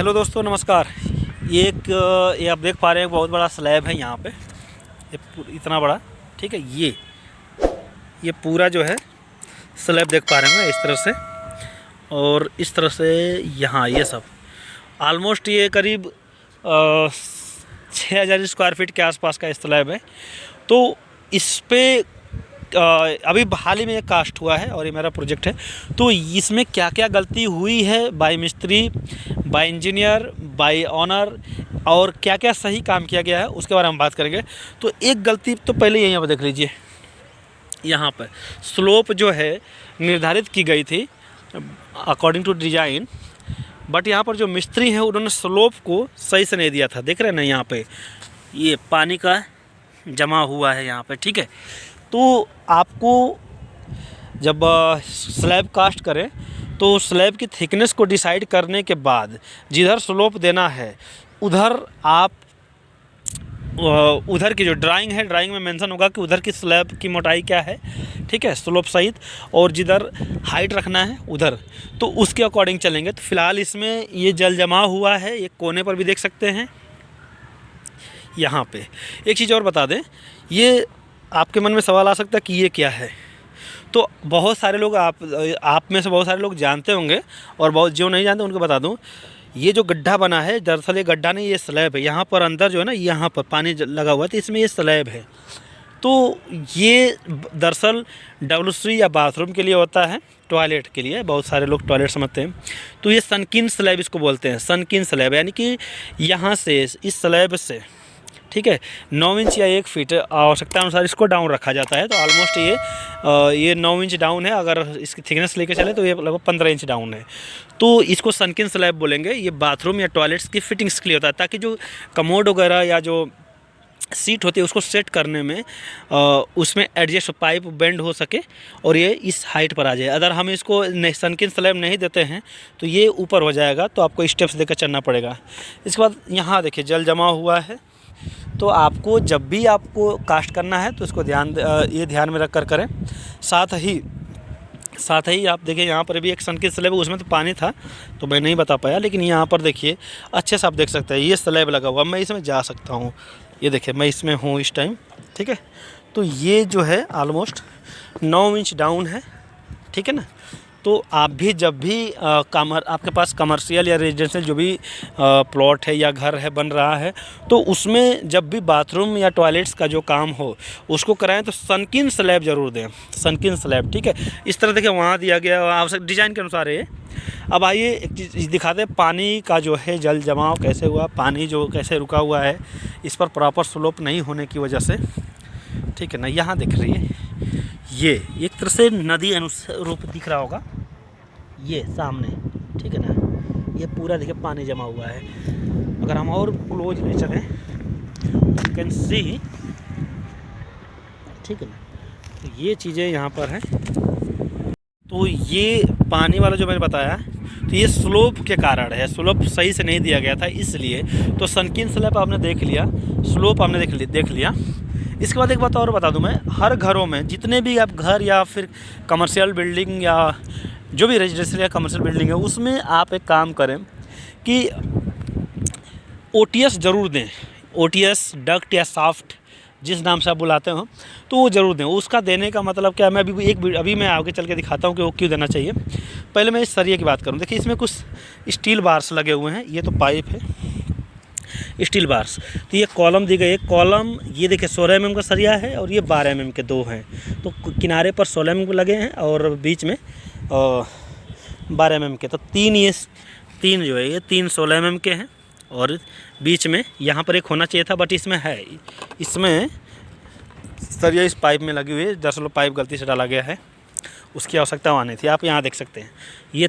Hello दोस्तों, नमस्कार। ये आप देख पा रहे हैं, बहुत बड़ा स्लैब है यहाँ पे, इतना बड़ा। ठीक है, ये पूरा जो है स्लैब देख पा रहे हैं इस तरह से, और इस तरह से यहाँ ये सब ऑलमोस्ट ये करीब 6000 स्क्वायर फीट के आसपास का स्लैब है। तो इस पे अभी हाल ही में ये कास्ट हुआ है और ये मेरा प्रोजेक्ट है। तो इसमें क्या क्या गलती हुई है बाय मिस्त्री, बाय इंजीनियर, बाय ऑनर, और क्या क्या सही काम किया गया है उसके बारे में बात करेंगे। तो एक गलती तो पहले यहीं पर देख लीजिए, यहाँ पर स्लोप जो है निर्धारित की गई थी अकॉर्डिंग टू डिज़ाइन, बट यहाँ पर जो मिस्त्री हैं उन्होंने स्लोप को सही से नहीं दिया था। देख रहे हैं ना, यहाँ पे ये पानी का जमा हुआ है यहाँ पे। ठीक है, तो आपको जब स्लैब कास्ट करें तो स्लैब की थिकनेस को डिसाइड करने के बाद जिधर स्लोप देना है उधर आप उधर की जो ड्राइंग है, ड्राइंग में मेंशन होगा कि उधर की स्लैब की मोटाई क्या है। ठीक है, स्लोप सहित, और जिधर हाइट रखना है उधर, तो उसके अकॉर्डिंग चलेंगे। तो फिलहाल इसमें ये जल जमा हुआ है, ये कोने पर भी देख सकते हैं। यहाँ पे एक चीज़ और बता दें, ये आपके मन में सवाल आ सकता है कि ये क्या है। तो बहुत सारे लोग आप में से बहुत सारे लोग जानते होंगे, और बहुत जो नहीं जानते उनको बता दूं, ये जो गड्ढा बना है, दरअसल ये गड्ढा नहीं, ये स्लैब है। यहाँ पर अंदर जो है ना, यहाँ पर पानी लगा हुआ है, तो इसमें ये स्लैब है। तो ये दरअसल WC या बाथरूम के लिए होता है, टॉयलेट के लिए। बहुत सारे लोग टॉयलेट समझते हैं। तो ये सनकिन स्लैब इसको बोलते हैं, सनकिन स्लैब, यानी कि यहाँ से इस स्लैब से, ठीक है, 9 इंच या 1 फीट आवश्यकता अनुसार इसको डाउन रखा जाता है। तो ऑलमोस्ट ये 9 इंच डाउन है। अगर इसकी थिकनेस लेके चले तो ये लगभग 15 इंच डाउन है। तो इसको सनकिन स्लैब बोलेंगे। ये बाथरूम या टॉयलेट्स की फिटिंग्स के लिए होता है, ताकि जो कमोड वगैरह या जो सीट होती है उसको सेट करने में उसमें एडजस्ट पाइप बेंड हो सके और ये इस हाइट पर आ जाए। अगर हम इसको सनकिन स्लैब नहीं देते हैं तो ये ऊपर हो जाएगा, तो आपको स्टेप्स देकर चलना पड़ेगा। इसके बाद यहाँ देखिए जल जमा हुआ है। तो आपको जब भी आपको कास्ट करना है तो इसको ध्यान में रख कर करें। साथ ही आप देखिए, यहाँ पर भी एक सनकिन स्लैब है, उसमें तो पानी था तो मैं नहीं बता पाया, लेकिन यहाँ पर देखिए अच्छे से आप देख सकते हैं ये स्लैब लगा हुआ। मैं इसमें जा सकता हूँ, ये देखिए मैं इसमें हूँ इस टाइम। ठीक है, तो ये जो है ऑलमोस्ट 9 इंच डाउन है। ठीक है ना। तो आप भी जब भी आपके पास कमर्शियल या रेजिडेंशियल जो भी प्लॉट है या घर है बन रहा है, तो उसमें जब भी बाथरूम या टॉयलेट्स का जो काम हो उसको कराएं तो सनकिन स्लैब ज़रूर दें, सनकिन स्लैब। ठीक है, इस तरह देखिए वहाँ दिया गया आवश्यक डिज़ाइन के अनुसार है। अब आइए एक चीज़ दिखाते हैं, पानी का जो है जल जमाव कैसे हुआ, पानी जो कैसे रुका हुआ है इस पर प्रॉपर स्लोप नहीं होने की वजह से। ठीक है ना, यहाँ देख रही है, ये एक तरह से नदी अनुरूप दिख रहा होगा ये सामने। ठीक है ना, ये पूरा देखिए पानी जमा हुआ है। अगर हम और क्लोज ले चलें यू कैन सी, ठीक है ना, तो ये चीज़ें यहाँ पर हैं। तो ये पानी वाला जो मैंने बताया, तो ये स्लोप के कारण है, स्लोप सही से नहीं दिया गया था इसलिए। तो सनकिन स्लैब आपने देख लिया, स्लोप आपने देख लिया। इसके बाद एक बात और बता दूं मैं, हर घरों में जितने भी आप घर या फिर कमर्शियल बिल्डिंग या जो भी रेजिडेंशियल या कमर्शियल बिल्डिंग है, उसमें आप एक काम करें कि OTS ज़रूर दें। OTS डक्ट या साफ्ट जिस नाम से आप बुलाते हो, तो वो ज़रूर दें। उसका देने का मतलब क्या है, मैं अभी मैं आगे चल के दिखाता हूँ कि वो क्यों देना चाहिए। पहले मैं इस सरिये की बात करूँ। देखिए इसमें कुछ स्टील बार्स लगे हुए हैं, ये तो पाइप है, स्टील बार्स। तो ये कॉलम दी गई है, कॉलम ये देखिए 16 mm का सरिया है और ये 12 mm के 2 हैं। तो किनारे पर 16 mm लगे हैं और बीच में 12 mm के। तो तीन जो है ये 3 16 mm के हैं, और बीच में यहाँ पर एक होना चाहिए था, बट इसमें है, इसमें सरिया इस पाइप में लगी हुई है। दरअसल पाइप गलती से डाला गया है, उसकी आवश्यकता वहाँ नहीं थी। आप यहाँ देख सकते हैं ये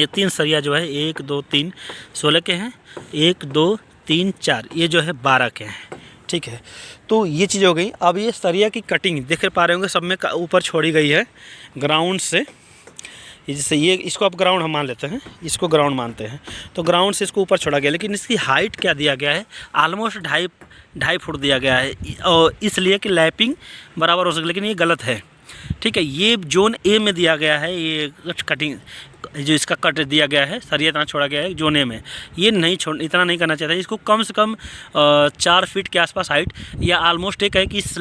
तीन सरिया जो है 1 2 3 16 के हैं, 1 2 3 4 ये जो है 12 के हैं। ठीक है, तो ये चीज़ हो गई। अब ये सरिया की कटिंग देख पा रहे होंगे, सब में ऊपर छोड़ी गई है ग्राउंड से। जैसे ये इसको आप ग्राउंड हम मान लेते हैं, इसको ग्राउंड मानते हैं, तो ग्राउंड से इसको ऊपर छोड़ा गया। लेकिन इसकी हाइट क्या दिया गया है, ऑलमोस्ट 2.5 फुट दिया गया है, और इसलिए कि लैपिंग बराबर हो सके। लेकिन ये गलत है, ठीक है। ये जोन ए में दिया गया है, ये कटिंग जो इसका कट दिया गया है, सरिया इतना छोड़ा गया है जोन ए में, ये नहीं छोड़ इतना नहीं करना चाहिए। इसको कम से कम 4 फीट के आसपास हाइट, या ऑलमोस्ट एक है कि इस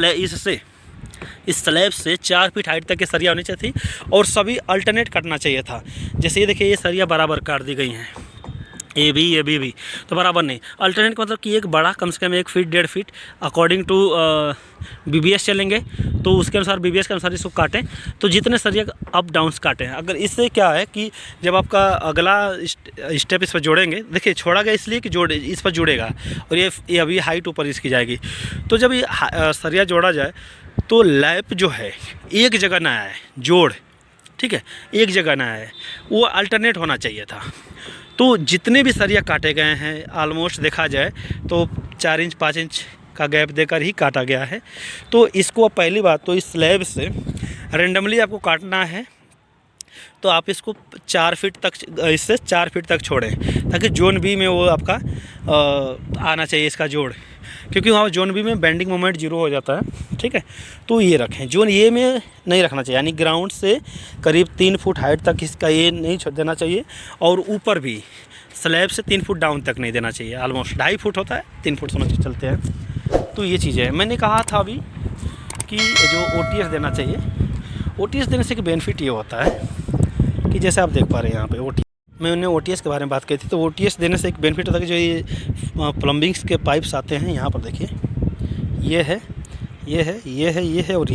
स्लैब से 4 फीट हाइट तक के सरिया होनी चाहिए थी, और सभी अल्टरनेट कटना चाहिए था। जैसे ये देखिए, ये सरिया बराबर काट दी गई हैं, ये भी तो बराबर नहीं। अल्टरनेट मतलब कि एक बड़ा कम से कम 1 feet 1.5 feet according to BBS चलेंगे, तो उसके अनुसार BBS के अनुसार इसको काटें, तो जितने सरिया अप डाउन्स काटें। अगर इससे क्या है कि जब आपका अगला स्टेप इस पर जोड़ेंगे, देखिए छोड़ा गया इसलिए कि इस पर जुड़ेगा, और ये अभी हाइट ऊपर इसकी जाएगी। तो जब ये सरिया जोड़ा जाए तो लैप जो है एक जगह ना आए, जोड़, ठीक है, एक जगह ना आए, वो अल्टरनेट होना चाहिए था। तो जितने भी सरिया काटे गए हैं ऑलमोस्ट देखा जाए तो 4 इंच 5 इंच का गैप देकर ही काटा गया है। तो इसको पहली बात तो इस स्लैब से रेंडमली आपको काटना है, तो आप इसको 4 फीट तक, इससे 4 फीट तक छोड़ें, ताकि जोन बी में वो आपका आना चाहिए इसका जोड़, क्योंकि वहाँ जोन बी में बेंडिंग मोमेंट 0 हो जाता है, ठीक है। तो ये रखें, जोन ए में नहीं रखना चाहिए, यानी ग्राउंड से करीब 3 फुट हाइट तक इसका ये नहीं देना चाहिए, और ऊपर भी स्लैब से 3 फुट डाउन तक नहीं देना चाहिए। ऑलमोस्ट 2.5 फुट होता है, 3 फुट समझ के चलते हैं। तो ये चीज़ें मैंने कहा था अभी कि जो OTS देना चाहिए, OTS देने से एक बेनिफिट ये होता है कि जैसे आप देख पा रहे हैं यहाँ पे मैंने OTS के बारे में बात की थी। तो OTS देने से एक बेनिफिट होता है कि जो ये प्लम्बिंग्स के पाइप्स आते हैं, यहाँ पर देखिए, ये है और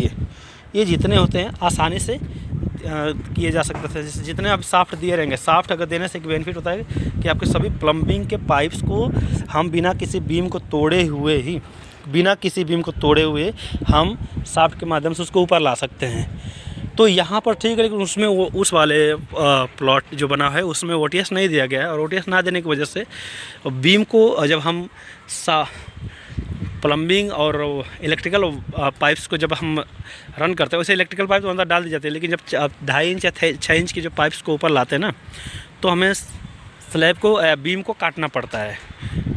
ये जितने होते हैं आसानी से किए जा सकते थे। जैसे जितने आप साफ्ट दिए रहेंगे, साफ्ट अगर देने से एक बेनिफिट होता है कि आपके सभी प्लम्बिंग के पाइप्स को हम बिना किसी बीम को तोड़े हुए हम साफ्ट के माध्यम से उसको ऊपर ला सकते हैं। तो यहाँ पर ठीक है, लेकिन उसमें वो उस वाले प्लॉट जो बना है उसमें OTS नहीं दिया गया है, और OTS ना देने की वजह से बीम को जब हम प्लम्बिंग और इलेक्ट्रिकल पाइप्स को जब हम रन करते हैं, वैसे इलेक्ट्रिकल पाइप तो अंदर डाल दी जाती है, लेकिन जब 2.5 इंच या 6 इंच की जो पाइप्स को ऊपर लाते हैं ना, तो हमें स्लैब को बीम को काटना पड़ता है।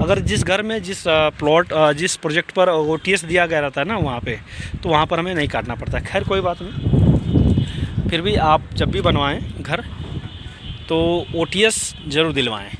अगर जिस घर में जिस प्रोजेक्ट पर OTS दिया गया रहता है ना वहाँ पे, तो वहाँ पर हमें नहीं काटना पड़ता है। खैर कोई बात नहीं, फिर भी आप जब भी बनवाएं घर तो OTS ज़रूर दिलवाएं।